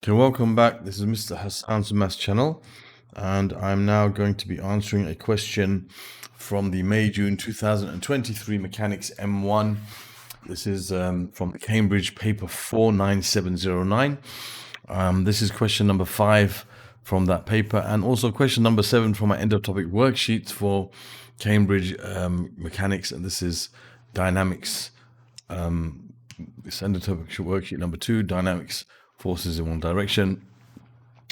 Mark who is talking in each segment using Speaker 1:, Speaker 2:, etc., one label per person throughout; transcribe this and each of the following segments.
Speaker 1: Okay, welcome back. This is Mr. Hassan's Maths channel, and I'm now going to be answering a question from the May-June 2023 Mechanics M1. This is from the Cambridge paper 49709. This is question number 5 from that paper, and also question number 7 from my end of topic worksheet for Cambridge Mechanics, and this is dynamics. This end of topic worksheet number 2, dynamics forces in one direction.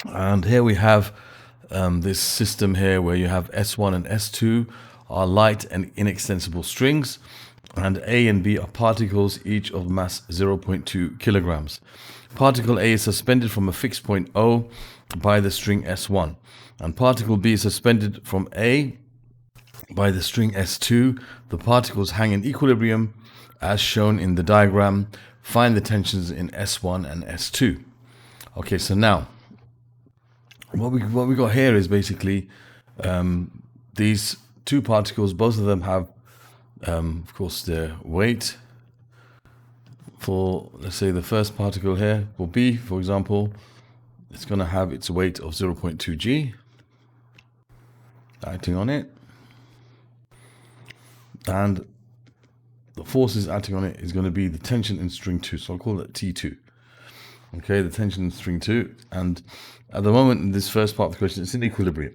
Speaker 1: And here we have this system here where you have S1 and S2 are light and inextensible strings, and A and B are particles, each of mass 0.2 kilograms. Particle A is suspended from a fixed point O by the string S1, and particle B is suspended from A by the string S2. The particles hang in equilibrium as shown in the diagram. Find the tensions in S1 and S2. Okay, so now what we got here is basically these two particles. Both of them have, of course, their weight. For, let's say, the first particle here, for B, for example, it's going to have its weight of 0.2 g acting on it, and the forces acting on it is going to be the tension in string 2, so I'll call it T2. Okay, the tension in string 2, and at the moment in this first part of the question, it's in equilibrium.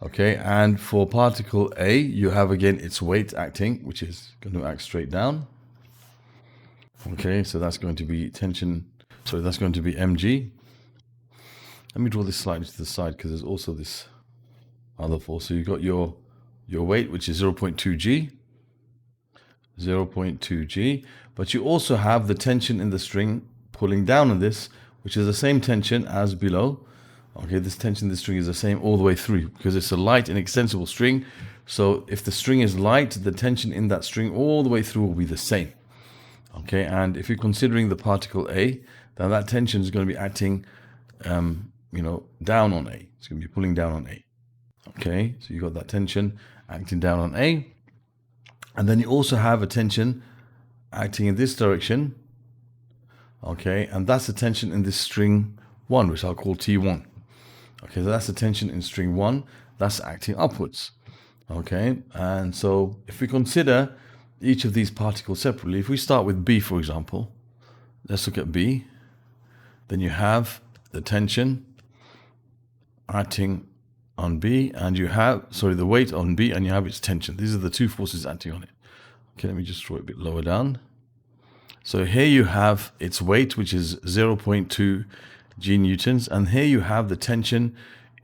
Speaker 1: Okay, and for particle A, you have again its weight acting, which is going to act straight down. Okay, so that's going to be tension, sorry, that's going to be mg. Let me draw this slightly to the side because there's also this other force. So you've got your weight, which is 0.2 g. 0.2 g, but you also have the tension in the string pulling down on this, which is the same tension as below. Okay, this tension in the string is the same all the way through because it's a light and extensible string. So if the string is light, the tension in that string all the way through will be the same. Okay, and if you're considering the particle A, then that tension is going to be acting, down on A. It's going to be pulling down on A. Okay, so you got that tension acting down on A. And then you also have a tension acting in this direction. Okay, and that's the tension in this string 1, which I'll call T1. Okay, so that's the tension in string 1. That's acting upwards. Okay, and so if we consider each of these particles separately, if we start with B, for example, let's look at B. Then you have the tension acting on B, and you have, the weight on B, and you have its tension. These are the two forces acting on it. Okay, let me just draw it a bit lower down. So here you have its weight, which is 0.2 g newtons, and here you have the tension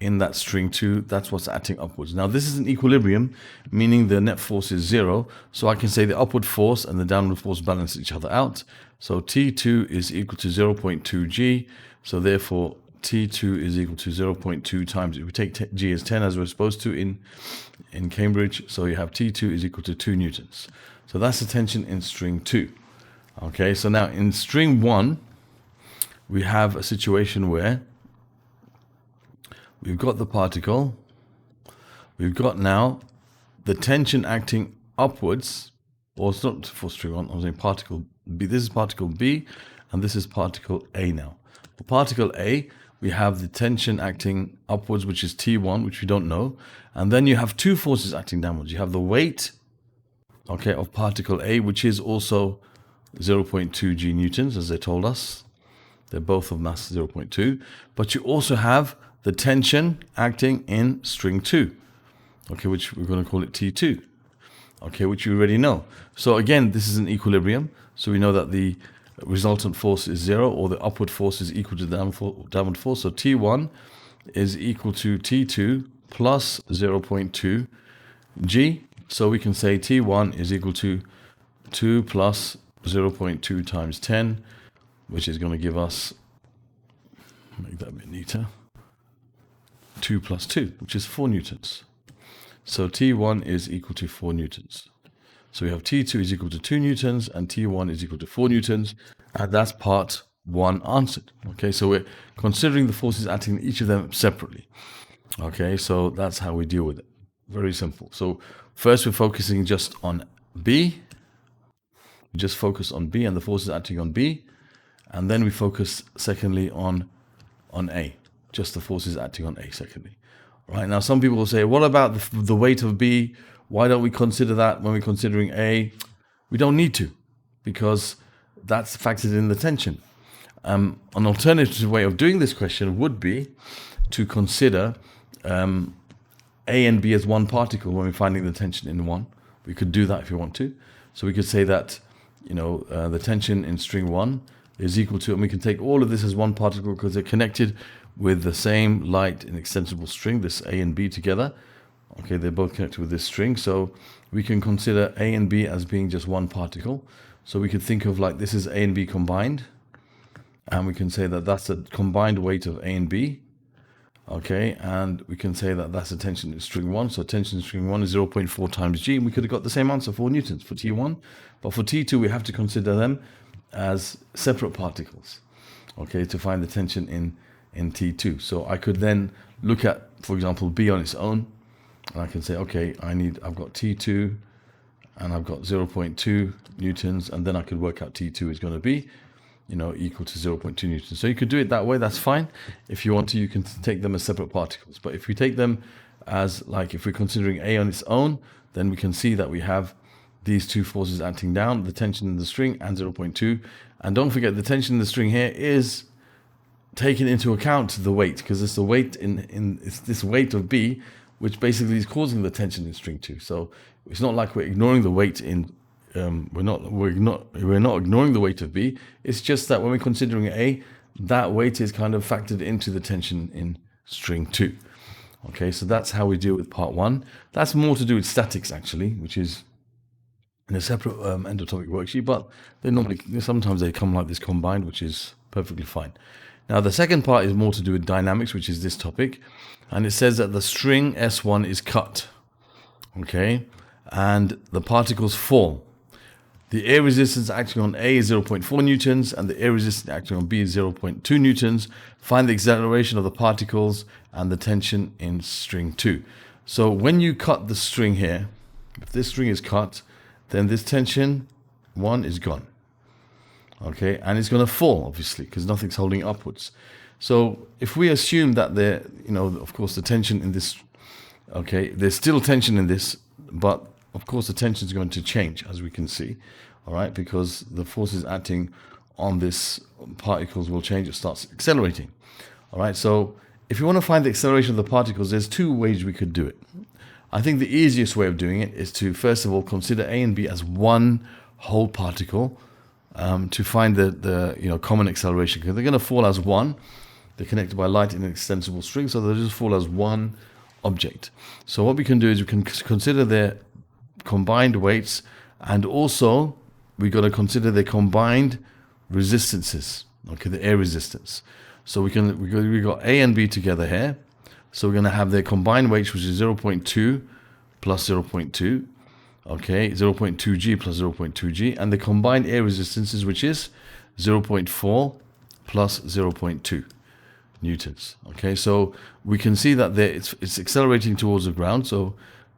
Speaker 1: in that string 2. That's what's acting upwards. Now this is an equilibrium, meaning the net force is 0. So I can say the upward force and the downward force balance each other out. So T2 is equal to 0.2 g. So therefore T2 is equal to 0.2 times, if we take g as 10 as we're supposed to in Cambridge, so you have T2 is equal to 2 newtons. So that's the tension in string 2. Okay, so now in string 1, we have a situation where we've got the particle, we've got now the tension acting upwards, or it's not for string 1, I'm saying particle B. This is particle B, and this is particle A now. For particle A, we have the tension acting upwards, which is T1, which we don't know. And then you have two forces acting downwards. You have the weight, okay, of particle A, which is also 0.2 g newtons, as they told us. They're both of mass 0.2. But you also have the tension acting in string 2, okay, which we're going to call it T2, okay, which you already know. So again, this is an equilibrium. So we know that the resultant force is 0, or the upward force is equal to the downward force. So T1 is equal to T2 plus 0.2 g. So we can say T1 is equal to 2 plus 0.2 times 10, which is going to give us, make that a bit neater, 2 plus 2, which is 4 newtons. So T1 is equal to 4 newtons. So we have T2 is equal to 2 newtons and T1 is equal to 4 newtons. And that's part 1 answered. Okay, so we're considering the forces acting each of them separately. Okay, so that's how we deal with it. Very simple. So first we're focusing just on B. We just focus on B and the forces acting on B. And then we focus secondly on on A, just the forces acting on A secondly. Right, now some people will say, what about the weight of B? Why don't we consider that when we're considering A? We don't need to, because that's factored in the tension. An alternative way of doing this question would be to consider A and B as one particle when we're finding the tension in one. We could do that if you want to. So we could say that, the tension in string 1 is equal to, and we can take all of this as one particle because they're connected with the same light inextensible string, this A and B together. Okay, they're both connected with this string. So we can consider A and B as being just one particle. So we could think of like this is A and B combined. And we can say that that's a combined weight of A and B. Okay, and we can say that that's a tension in string 1. So tension in string 1 is 0.4 times G. And we could have got the same answer, 4 newtons for T1. But for T2, we have to consider them as separate particles, okay, to find the tension in T2. So I could then look at, for example, B on its own. And I can say, okay, I've got T2 and I've got 0.2 newtons. And then I could work out T2 is going to be equal to 0.2 newtons. So you could do it that way, that's fine. If you want to, you can take them as separate particles. But if we take them as, like, if we're considering A on its own, then we can see that we have these two forces acting down, the tension in the string and 0.2. And don't forget, the tension in the string here is taking into account the weight, because it's the weight it's this weight of B, which basically is causing the tension in string 2. So it's not like we're ignoring the weight in we're not ignoring the weight of B. It's just that when we're considering A, that weight is kind of factored into the tension in string 2. Okay, so that's how we deal with part 1. That's more to do with statics actually, which is in a separate end of topic worksheet, but sometimes they come like this combined, which is perfectly fine. Now the second part is more to do with dynamics, which is this topic, and it says that the string S1 is cut, okay, and the particles fall. The air resistance acting on A is 0.4 newtons, and the air resistance acting on B is 0.2 newtons. Find the acceleration of the particles and the tension in string 2. So when you cut the string here, if this string is cut, then this tension 1 is gone. Okay, and it's going to fall, obviously, because nothing's holding it upwards. So if we assume that of course, the tension in this, okay, there's still tension in this, but of course, the tension is going to change, as we can see, all right, because the forces acting on this particles will change. It starts accelerating, all right. So if you want to find the acceleration of the particles, there's two ways we could do it. I think the easiest way of doing it is to, first of all, consider A and B as one whole particle to find the common acceleration, because they're going to fall as one. They're connected by light in an extensible string, so they'll just fall as one object. So what we can do is we can consider their combined weights, and also we got to consider their combined resistances, okay, the air resistance. So we got A and B together here, so we're going to have their combined weights, which is 0.2 plus 0.2, okay, 0.2g plus 0.2g, and the combined air resistances, which is 0.4 plus 0.2 newtons. Okay, so we can see that it's accelerating towards the ground, so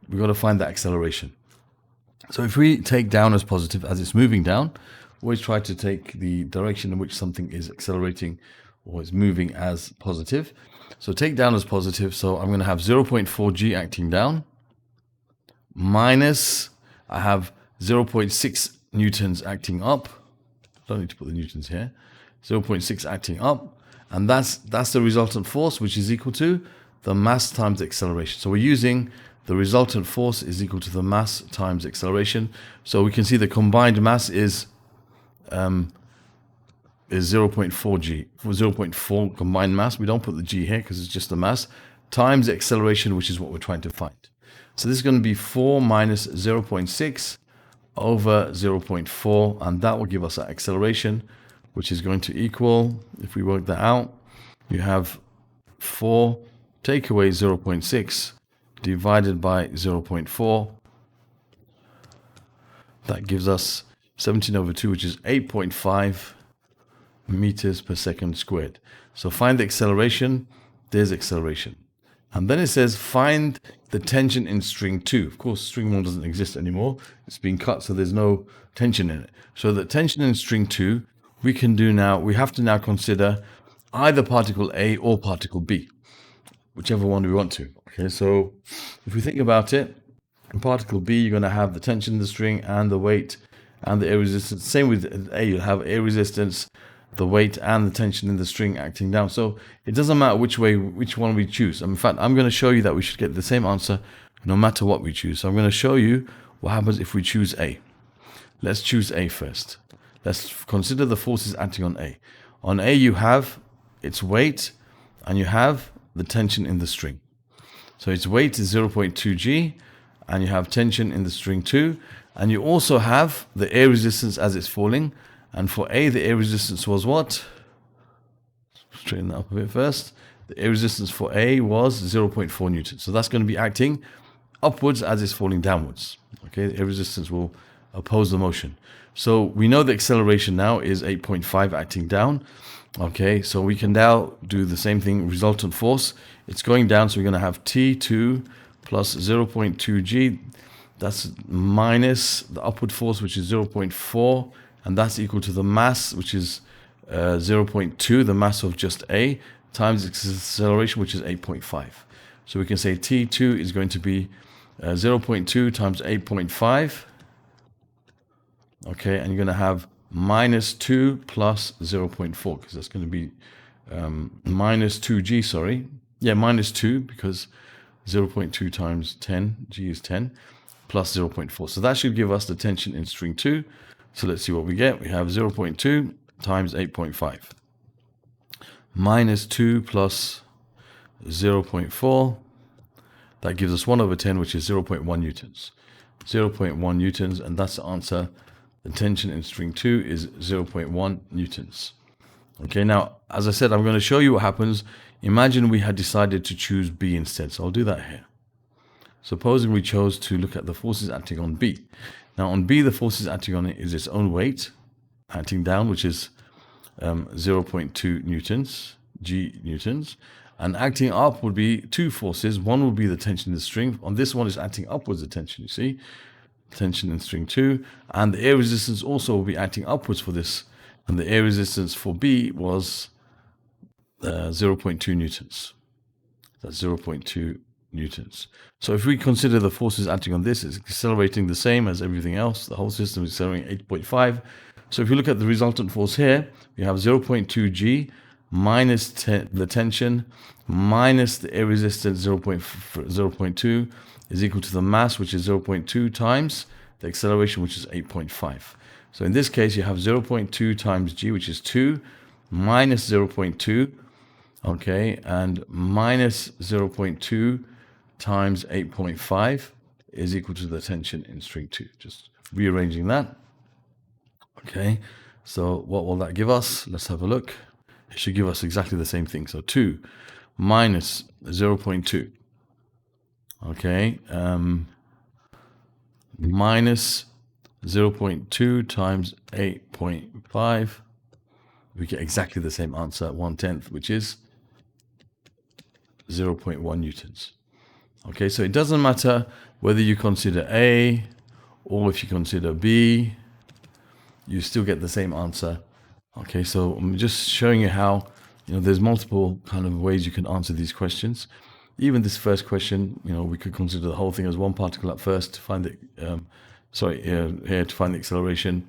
Speaker 1: we've got to find that acceleration. So if we take down as positive as it's moving down, always try to take the direction in which something is accelerating or is moving as positive. So take down as positive, so I'm going to have 0.4g acting down, minus, I have 0.6 newtons acting up. Don't need to put the newtons here. 0.6 acting up, and that's the resultant force, which is equal to the mass times the acceleration. So we're using the resultant force is equal to the mass times acceleration. So we can see the combined mass is 0.4 g. For 0.4 combined mass, we don't put the g here because it's just the mass, times the acceleration, which is what we're trying to find. So this is going to be 4 minus 0.6 over 0.4, and that will give us that acceleration, which is going to equal, if we work that out, you have 4 take away 0.6 divided by 0.4. That gives us 17 over 2, which is 8.5 meters per second squared. So find the acceleration. There's acceleration. And then it says find the tension in string 2. Of course, string 1 doesn't exist anymore. It's been cut, so there's no tension in it. So the tension in string 2, we have to now consider either particle A or particle B, whichever one we want to. Okay, so if we think about it, in particle B, you're going to have the tension in the string and the weight and the air resistance. Same with A, you'll have air resistance, the weight and the tension in the string acting down. So it doesn't matter which one we choose. In fact, I'm going to show you that we should get the same answer no matter what we choose. So I'm going to show you what happens if we choose A. Let's choose A first. Let's consider the forces acting on A. On A, you have its weight and you have the tension in the string. So its weight is 0.2 G and you have tension in the string 2. And you also have the air resistance as it's falling. And for A, the air resistance was what? Straighten that up a bit first. The air resistance for A was 0.4 newtons. So that's going to be acting upwards as it's falling downwards. Okay, the air resistance will oppose the motion. So we know the acceleration now is 8.5 acting down. Okay, so we can now do the same thing, resultant force. It's going down, so we're going to have T2 plus 0.2 G. That's minus the upward force, which is 0.4, and that's equal to the mass, which is 0.2, the mass of just A, times its acceleration, which is 8.5. So we can say T2 is going to be 0.2 times 8.5. Okay, and you're going to have minus 2 plus 0.4, because that's going to be minus 2G, sorry. Yeah, minus 2, because 0.2 times 10, G is 10, plus 0.4. So that should give us the tension in string 2. So let's see what we get. We have 0.2 times 8.5. Minus 2 plus 0.4. That gives us 1 over 10, which is 0.1 newtons. 0.1 newtons, and that's the answer. The tension in string 2 is 0.1 newtons. Okay, now, as I said, I'm going to show you what happens. Imagine we had decided to choose B instead. So I'll do that here. Supposing we chose to look at the forces acting on B. Now, on B, the forces acting on it is its own weight, acting down, which is 0.2 newtons, G newtons. And acting up would be two forces. One would be the tension in the string. On this one, is acting upwards, the tension, you see. Tension in string 2. And the air resistance also will be acting upwards for this. And the air resistance for B was 0.2 newtons. That's 0.2 newtons. So if we consider the forces acting on this, it's accelerating the same as everything else. The whole system is accelerating 8.5. So if you look at the resultant force here, we have 0.2 G minus the tension minus the air resistance 0.2 is equal to the mass, which is 0.2 times the acceleration, which is 8.5. So in this case, you have 0.2 times G, which is 2, minus 0.2, okay, and minus 0.2 times 8.5 is equal to the tension in string 2. Just rearranging that. Okay, so what will that give us? Let's have a look. It should give us exactly the same thing. So 2 minus 0.2. Okay, minus 0.2 times 8.5. We get exactly the same answer, 1/10, which is 0.1 newtons. Okay, so it doesn't matter whether you consider A or if you consider B, you still get the same answer. Okay, so I'm just showing you how, there's multiple kind of ways you can answer these questions. Even this first question, we could consider the whole thing as one particle at first to find the, here to find the acceleration.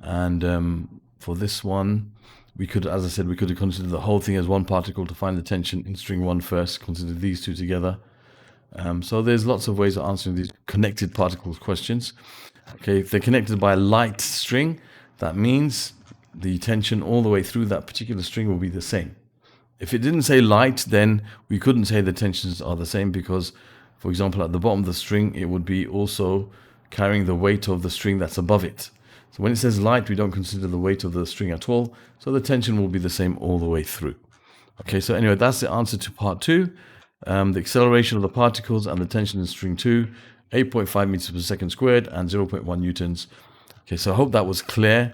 Speaker 1: And for this one, we could, as I said, we could have considered the whole thing as one particle to find the tension in string 1 first, consider these two together. So there's lots of ways of answering these connected particles questions. Okay, if they're connected by a light string, that means the tension all the way through that particular string will be the same. If it didn't say light, then we couldn't say the tensions are the same because, for example, at the bottom of the string, it would be also carrying the weight of the string that's above it. So when it says light, we don't consider the weight of the string at all. So the tension will be the same all the way through. Okay, so anyway, that's the answer to part 2. The acceleration of the particles and the tension in string 2, 8.5 meters per second squared and 0.1 newtons. Okay, so I hope that was clear.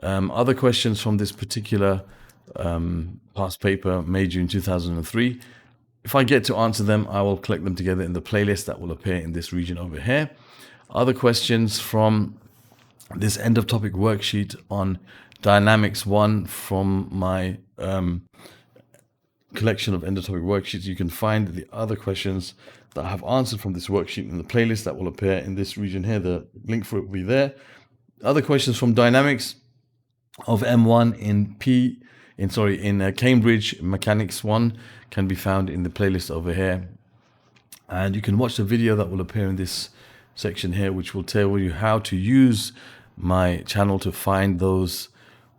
Speaker 1: Other questions from this particular past paper, May, June 2003. If I get to answer them, I will collect them together in the playlist that will appear in this region over here. Other questions from this end of topic worksheet on Dynamics 1 from my collection of end-of-topic worksheets. You can find the other questions that I have answered from this worksheet in the playlist that will appear in this region here. The link for it will be there. Other questions from dynamics of M1 in Cambridge Mechanics 1 can be found in the playlist over here. And you can watch the video that will appear in this section here, which will tell you how to use my channel to find those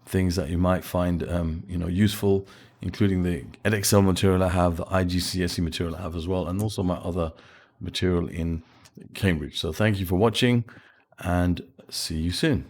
Speaker 1: things that you might find useful, including the Edexcel material I have, the IGCSE material I have as well, and also my other material in Cambridge. So thank you for watching, and see you soon.